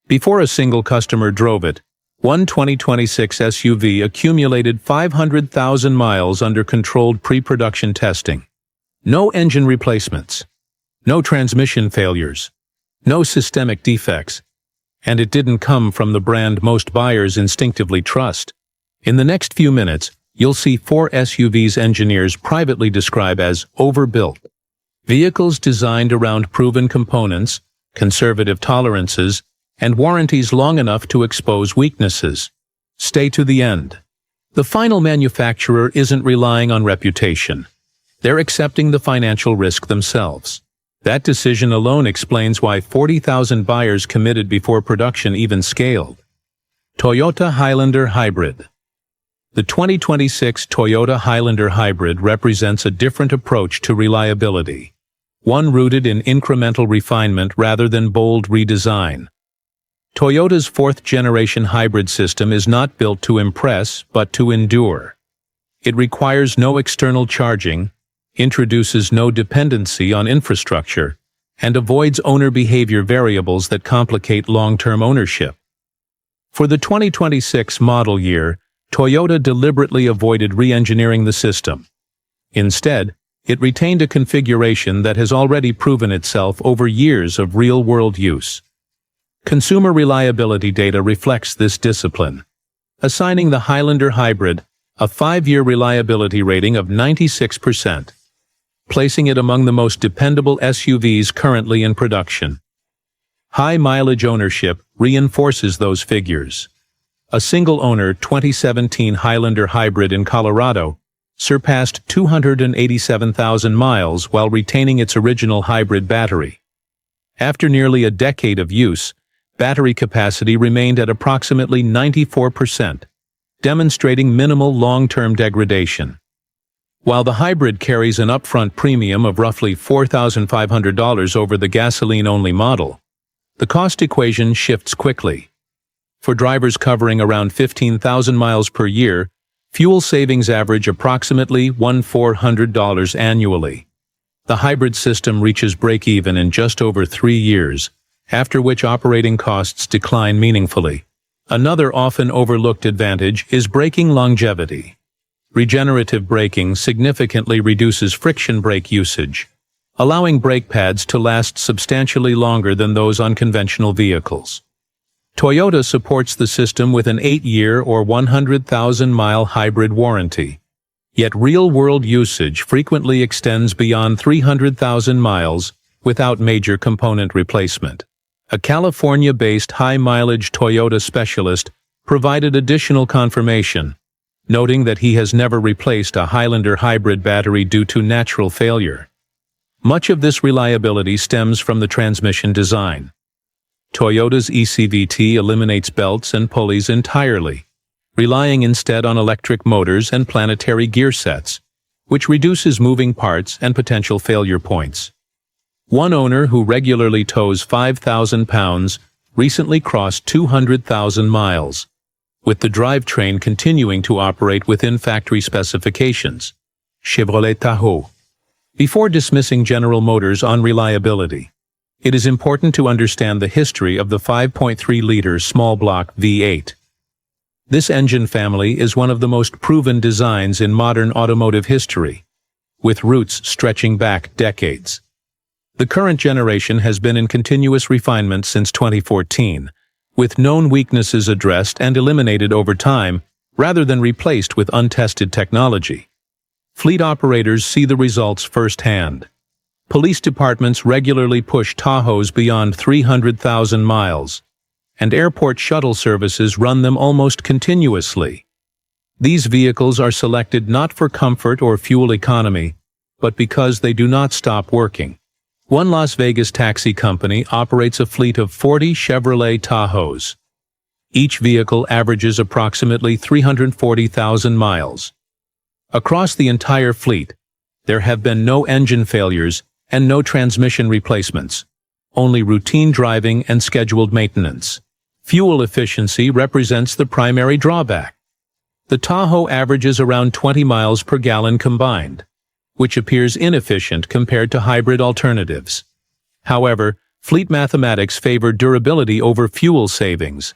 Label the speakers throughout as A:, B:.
A: Before a single customer drove it, one 2026 SUV accumulated 500,000 miles under controlled pre-production testing. No engine replacements, no transmission failures, no systemic defects, and it didn't come from the brand most buyers instinctively trust. In the next few minutes, you'll see 4 SUVs engineers privately describe as overbuilt. Vehicles designed around proven components, conservative tolerances, and warranties long enough to expose weaknesses. Stay to the end. The final manufacturer isn't relying on reputation. They're accepting the financial risk themselves. That decision alone explains why 40,000 buyers committed before production even scaled. Toyota Highlander Hybrid. The 2026 Toyota Highlander Hybrid represents a different approach to reliability, one rooted in incremental refinement rather than bold redesign. Toyota's 4th-generation hybrid system is not built to impress, but to endure. It requires no external charging, introduces no dependency on infrastructure, and avoids owner behavior variables that complicate long-term ownership. For the 2026 model year, Toyota deliberately avoided re-engineering the system. Instead, it retained a configuration that has already proven itself over years of real-world use. Consumer reliability data reflects this discipline, assigning the Highlander Hybrid a 5-year reliability rating of 96%, placing it among the most dependable SUVs currently in production. High mileage ownership reinforces those figures. A single-owner 2017 Highlander Hybrid in Colorado surpassed 287,000 miles while retaining its original hybrid battery. After nearly a decade of use, battery capacity remained at approximately 94%, demonstrating minimal long-term degradation. While the hybrid carries an upfront premium of roughly $4,500 over the gasoline-only model, the cost equation shifts quickly. For drivers covering around 15,000 miles per year, fuel savings average approximately $1,400 annually. The hybrid system reaches break-even in just over 3 years, after which operating costs decline meaningfully. Another often overlooked advantage is braking longevity. Regenerative braking significantly reduces friction brake usage, allowing brake pads to last substantially longer than those on conventional vehicles. Toyota supports the system with an 8-year or 100,000-mile hybrid warranty. Yet real-world usage frequently extends beyond 300,000 miles without major component replacement. A California-based high-mileage Toyota specialist provided additional confirmation, noting that he has never replaced a Highlander hybrid battery due to natural failure. Much of this reliability stems from the transmission design. Toyota's eCVT eliminates belts and pulleys entirely, relying instead on electric motors and planetary gear sets, which reduces moving parts and potential failure points. One owner who regularly tows 5,000 pounds recently crossed 200,000 miles, with the drivetrain continuing to operate within factory specifications. Chevrolet Tahoe. Before dismissing General Motors on reliability, it is important to understand the history of the 5.3-liter small-block V8. This engine family is one of the most proven designs in modern automotive history, with roots stretching back decades. The current generation has been in continuous refinement since 2014, with known weaknesses addressed and eliminated over time, rather than replaced with untested technology. Fleet operators see the results firsthand. Police departments regularly push Tahoes beyond 300,000 miles, and airport shuttle services run them almost continuously. These vehicles are selected not for comfort or fuel economy, but because they do not stop working. One Las Vegas taxi company operates a fleet of 40 Chevrolet Tahoes. Each vehicle averages approximately 340,000 miles. Across the entire fleet, there have been no engine failures and no transmission replacements, only routine driving and scheduled maintenance. Fuel efficiency represents the primary drawback. The Tahoe averages around 20 miles per gallon combined, which appears inefficient compared to hybrid alternatives. However, Fleet mathematics favor durability over fuel savings.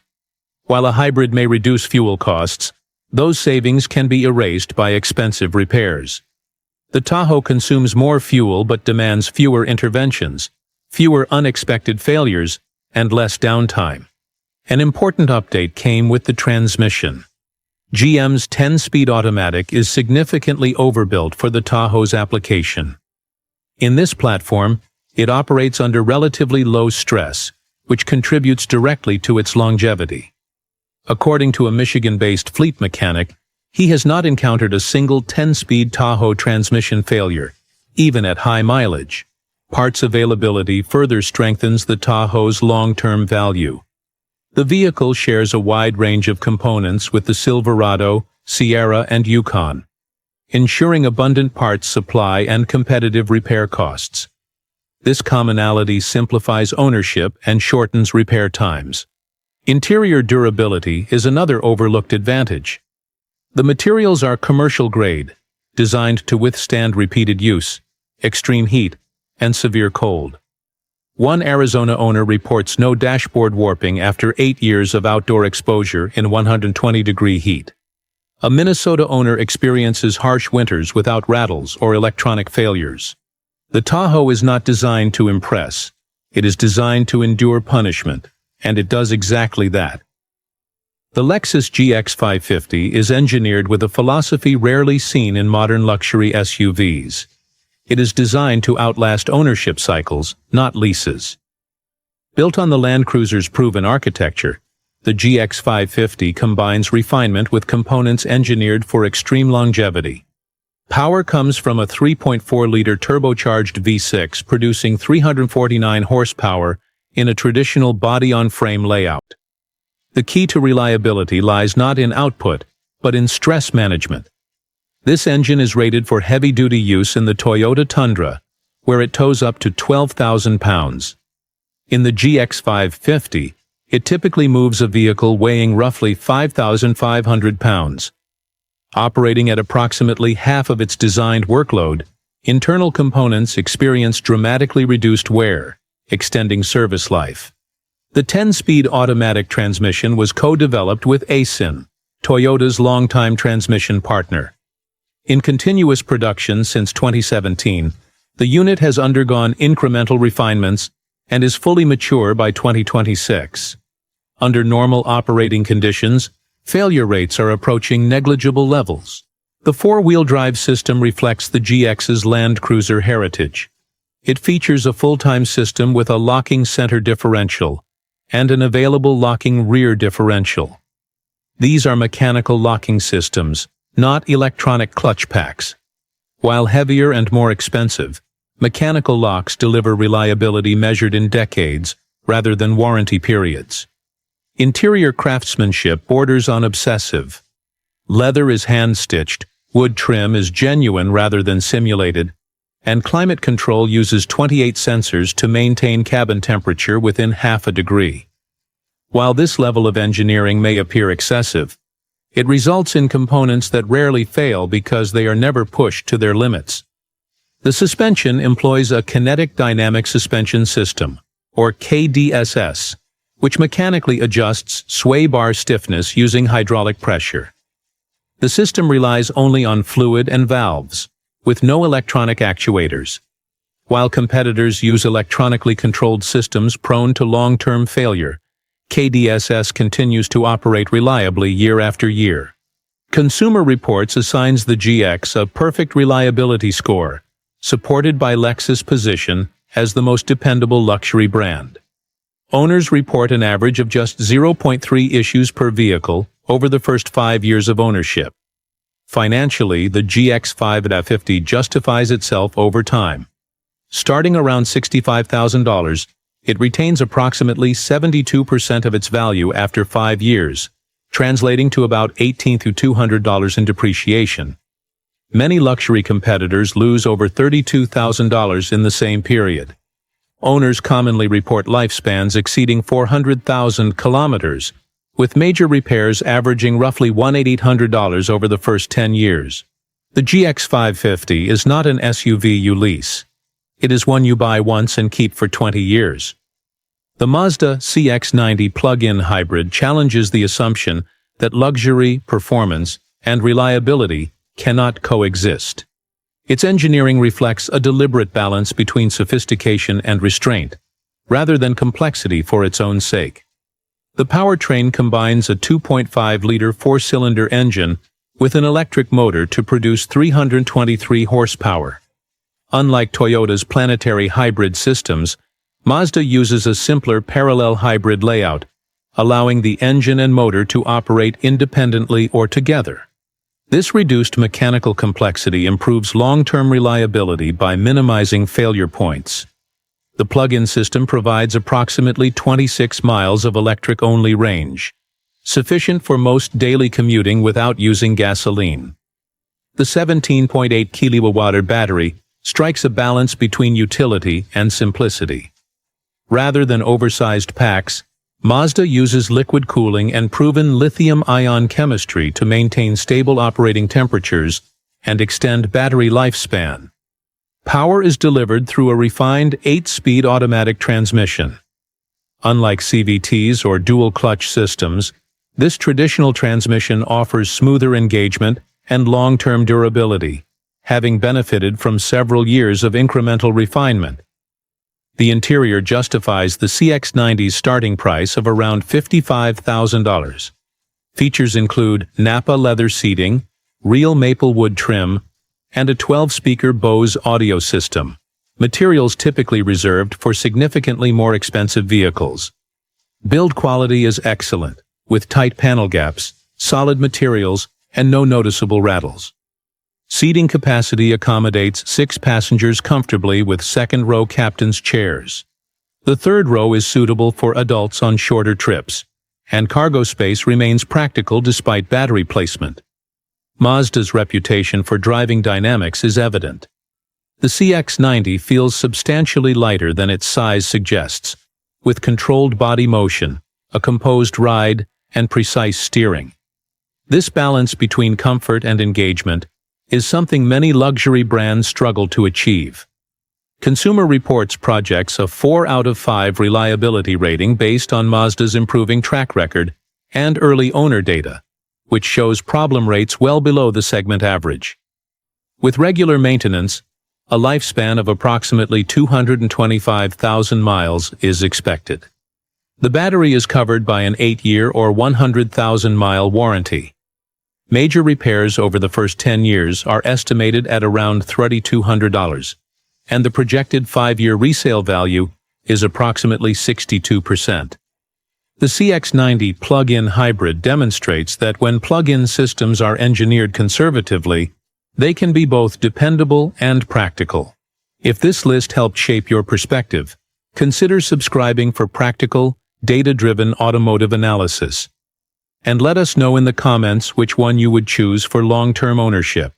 A: While a hybrid may reduce fuel costs, those savings can be erased by expensive repairs. The Tahoe consumes more fuel but demands fewer interventions, fewer unexpected failures, and less downtime. An important update came with the transmission. GM's 10-speed automatic is significantly overbuilt for the Tahoe's application. In this platform, it operates under relatively low stress, which contributes directly to its longevity. According to a Michigan-based fleet mechanic, he has not encountered a single 10-speed Tahoe transmission failure, even at high mileage. Parts availability further strengthens the Tahoe's long-term value. The vehicle shares a wide range of components with the Silverado, Sierra, and Yukon, ensuring abundant parts supply and competitive repair costs. This commonality simplifies ownership and shortens repair times. Interior durability is another overlooked advantage. The materials are commercial grade, designed to withstand repeated use, extreme heat, and severe cold. One Arizona owner reports no dashboard warping after 8 years of outdoor exposure in 120-degree heat. A Minnesota owner experiences harsh winters without rattles or electronic failures. The Tahoe is not designed to impress. It is designed to endure punishment, and it does exactly that. The Lexus GX 550 is engineered with a philosophy rarely seen in modern luxury SUVs. It is designed to outlast ownership cycles, not leases. Built on the Land Cruiser's proven architecture, the GX 550 combines refinement with components engineered for extreme longevity. Power comes from a 3.4-liter turbocharged V6 producing 349 horsepower in a traditional body-on-frame layout. The key to reliability lies not in output, but in stress management. This engine is rated for heavy-duty use in the Toyota Tundra, where it tows up to 12,000 pounds. In the GX 550, it typically moves a vehicle weighing roughly 5,500 pounds. Operating at approximately half of its designed workload, internal components experience dramatically reduced wear, extending service life. The 10-speed automatic transmission was co-developed with Aisin, Toyota's longtime transmission partner. In continuous production since 2017, the unit has undergone incremental refinements and is fully mature by 2026. Under normal operating conditions, failure rates are approaching negligible levels. The four-wheel drive system reflects the GX's Land Cruiser heritage. It features a full-time system with a locking center differential and an available locking rear differential. These are mechanical locking systems, not electronic clutch packs. While heavier and more expensive, mechanical locks deliver reliability measured in decades rather than warranty periods. Interior craftsmanship borders on obsessive. Leather is hand-stitched, wood trim is genuine rather than simulated, and climate control uses 28 sensors to maintain cabin temperature within half a degree. While this level of engineering may appear excessive, it results in components that rarely fail because they are never pushed to their limits. The suspension employs a kinetic dynamic suspension system, or KDSS, which mechanically adjusts sway bar stiffness using hydraulic pressure. The system relies only on fluid and valves, with no electronic actuators. While competitors use electronically controlled systems prone to long-term failure, KDSS continues to operate reliably year after year. Consumer Reports assigns the GX a perfect reliability score, supported by Lexus' position as the most dependable luxury brand. Owners report an average of just 0.3 issues per vehicle over the first 5 years of ownership. Financially, the GX 550 justifies itself over time. Starting around $65,000, it retains approximately 72% of its value after 5 years, translating to about $1,800 in depreciation. Many luxury competitors lose over $32,000 in the same period. Owners commonly report lifespans exceeding 400,000 kilometers, with major repairs averaging roughly $1,800 over the first 10 years. The GX 550 is not an SUV you lease. It is one you buy once and keep for 20 years. The Mazda CX-90 plug-in hybrid challenges the assumption that luxury, performance, and reliability cannot coexist. Its engineering reflects a deliberate balance between sophistication and restraint, rather than complexity for its own sake. The powertrain combines a 2.5-liter four-cylinder engine with an electric motor to produce 323 horsepower. Unlike Toyota's planetary hybrid systems, Mazda uses a simpler parallel hybrid layout, allowing the engine and motor to operate independently or together. This reduced mechanical complexity improves long-term reliability by minimizing failure points. The plug-in system provides approximately 26 miles of electric-only range, sufficient for most daily commuting without using gasoline. The 17.8 kWh battery strikes a balance between utility and simplicity. Rather than oversized packs, Mazda uses liquid cooling and proven lithium-ion chemistry to maintain stable operating temperatures and extend battery lifespan. Power is delivered through a refined 8-speed automatic transmission. Unlike CVTs or dual-clutch systems, this traditional transmission offers smoother engagement and long-term durability, having benefited from several years of incremental refinement. The interior justifies the CX-90's starting price of around $55,000. Features include Napa leather seating, real maple wood trim, and a 12-speaker Bose audio system, materials typically reserved for significantly more expensive vehicles. Build quality is excellent, with tight panel gaps, solid materials, and no noticeable rattles. Seating capacity accommodates 6 passengers comfortably with second-row captain's chairs. The third row is suitable for adults on shorter trips, and cargo space remains practical despite battery placement. Mazda's reputation for driving dynamics is evident. The CX-90 feels substantially lighter than its size suggests, with controlled body motion, a composed ride, and precise steering. This balance between comfort and engagement is something many luxury brands struggle to achieve. Consumer Reports projects a 4 out of 5 reliability rating based on Mazda's improving track record and early owner data, which shows problem rates well below the segment average. With regular maintenance, a lifespan of approximately 225,000 miles is expected. The battery is covered by an 8-year or 100,000-mile warranty. Major repairs over the first 10 years are estimated at around $3,200, and the projected 5-year resale value is approximately 62%. The CX-90 plug-in hybrid demonstrates that when plug-in systems are engineered conservatively, they can be both dependable and practical. If this list helped shape your perspective, consider subscribing for practical, data-driven automotive analysis. And let us know in the comments which one you would choose for long-term ownership.